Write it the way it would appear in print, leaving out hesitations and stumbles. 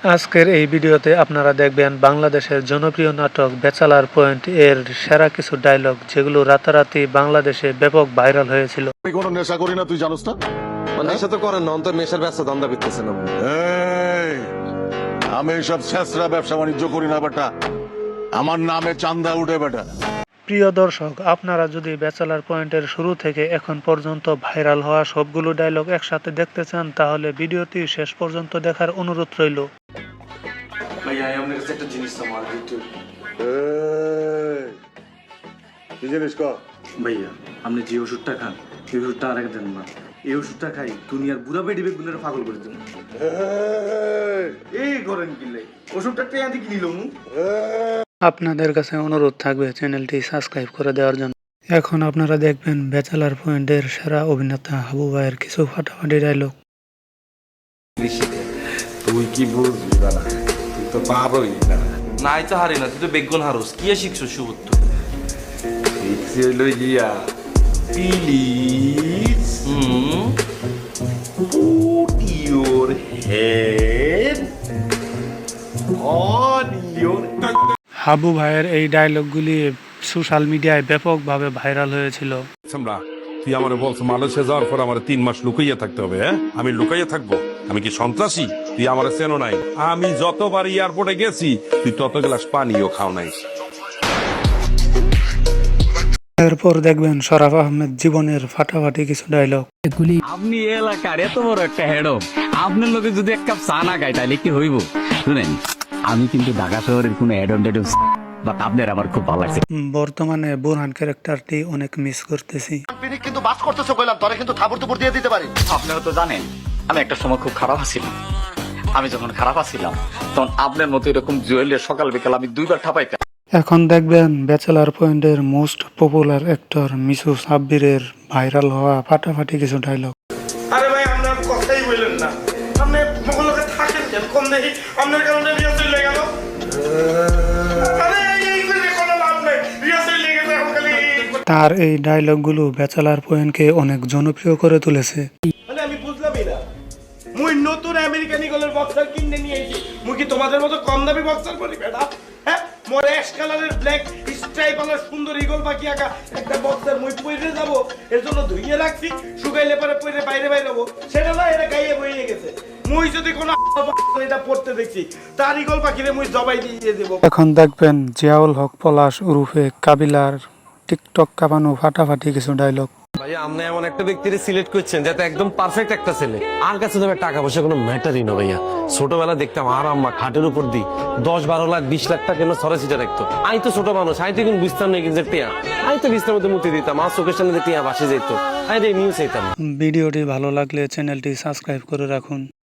আজকের এই ভিডিওতে আপনারা দেখবেন বাংলাদেশের জনপ্রিয় নাটক ব্যাচেলার পয়েন্ট এর সেরা কিছু ডায়লগ, যেগুলো রাতারাতি বাংলাদেশে ব্যাপক ভাইরাল হয়েছিল। আমি কোনো নেশা করি না, তুই জানোস না? নেশা তো করেন না, অন্তর নেশার ব্যবসা ধান্দা করতেছেন আপনি। এই, আমি সব ছেঁচড়া ব্যবসা বাণিজ্য করি না বেটা। আমার নামে চান্দা উঠে বেটা। প্রিয় দর্শক, আপনারা যদি ব্যাচেলার পয়েন্টের শুরু থেকে এখন পর্যন্ত ভাইরাল হওয়া সবগুলো ডায়লগ একসাথে দেখতে চান, তাহলে ভিডিওটি শেষ পর্যন্ত দেখার অনুরোধ রইল। ভাইয়া আপনার কাছে একটা জিনিস আমার একটু। কি জিনিস কর? ভাইয়া আপনি যে ওষুধটা খান এই ওষুধটা আর দেন না। এই ওষুধটা খাই দুনিয়ার বুড়া বেডি বেগুনের পাগল করে দেন। এই করেন কিলে ওষুধটা কে আদি কিনিল মু। আপনাদের কাছে অনুরোধ থাকবে চ্যানেলটি সাবস্ক্রাইব করে দেওয়ার জন্য। এখন আপনারা দেখবেন ব্যাচেলার পয়েন্টের সেরা অভিনেতা হাবু ভাইয়ের কিছু ফাটাফাটি ডায়লগ। তুই কি বুঝবি না, তুই তো পারোই না। নাই তো হারি না, তুই তো বেগুন হারস কি শিখছো সুবুত্ত শিখছি হইল গিয়া please put your head on your Habu ভাইয়ের এই ডায়লগগুলি সোশ্যাল মিডিয়ায় ব্যাপকভাবে ভাইরাল হয়েছিল। আমরা তুই আমার বলছো মালয়েশিয়া যাওয়ার পর আমার 3 মাস লুকাইয়া থাকতে হবে। হ্যাঁ, আমি লুকাইয়া থাকবো? আমি কি সন্ত্রাসী? তুই আমার চেনো নাই। আমি যতবার এয়ারপোর্টে গেছি তুই তত গ্লাস পানিও খাও নাই। এরপর দেখবেন শরাফ আহমেদ জীবনের ফাটাফাটি কিছু ডায়লগ। আপনি এলাকার এত বড় একটা হেড, আপনার লোকে যদি এক কাপ চা না খাই তাহলে কি হইব? শুনেন, আমি কিন্তু ঢাকা শহরের কোনো আপনার আমার খুব ভালো লাগছে। বর্তমানে বোরহান ক্যারেক্টারটি অনেক মিস করতেছি। কিন্তু বাস করতেছো কইলাম, তোরে কিন্তু থাবড় তুবড় দিয়ে দিতে পারি। আপনিও তো জানেন আমি একটা সময় খুব খারাপ আছিলাম। আমি যখন খারাপ আছিলাম তখন আপনার মতো এরকম জুয়েলের সকাল বিকাল আমি 2 বার ঠাপাইতাম। এখন দেখবেন ব্যাচেলার পয়েন্টের মোস্ট পপুলার অ্যাক্টর মিসু সাব্বিরের ভাইরাল হওয়া ফাটাফাটি কিছু ডায়লগ। আরে ভাই আপনার কথাই বললেন না, আপনি মগলকে থাকেন কেন? কম দেখি আপনার কারণে রিয়া চলে গেল। আরে এই করে কোনো লাভ নাই, রিয়া চলে গেছে এখন খালি। তার এই ডায়লগগুলো ব্যাচেলার পয়েন্টকে অনেক জনপ্রিয় করে তুলেছে। মানে আমি বুঝলামই না, মুই নতুন আমেরিকান ইগলের বক্সার কিনে নিয়ে এসেছি, মুই কি তোমাদের মতো কম দামি বক্সার পরি বেটা? হ্যাঁ, মোর অ্যাশ কালারের ব্ল্যাক স্ট্রাইপ আলার সুন্দর ইগল পাখি আঁকা একটা বক্সার মুই পরে যাব, এর জন্য ধুইয়ে রাখছি, শুকাইলে পরে পরে বাইরে বাইরে হবো, সেটা না এটা গাইয়ে বইয়ে গেছে। মুই যদি কোনো এটা পড়তে দেখছি তার ইগল পাখিরে মুই জবাই দিয়ে দেবো। এখন দেখবেন জিয়াউল হক পলাশ উরুফে কাবিলার টিকটক কাঁপানো ফাটাফাটি কিছু ডায়লগ। ভাইয়া আপনি এমন একটা ব্যক্তির সিলেক্ট করছেন যাতে একদম পারফেক্ট একটা ছেলে। আর কাছে তো টাকা পয়সা কোনো ম্যাটারই না ভাইয়া। ছোটবেলা দেখতাম আর আম্মা খাটের উপর দি 10-12 লাখ 20 লাখ টাকা কেন সরে সিটা রাখতো। আমি তো ছোট মানুষ, আমি তো কিন্তু বুঝতাম না কিন্তু টিয়া। আমি তো বিছনার মধ্যে মুতি দিতাম, আর চোখের সামনে টিয়া ভাসে যেত। আমি নিউজ চাইতাম। ভিডিওটি ভালো লাগলে চ্যানেলটি সাবস্ক্রাইব করে রাখুন।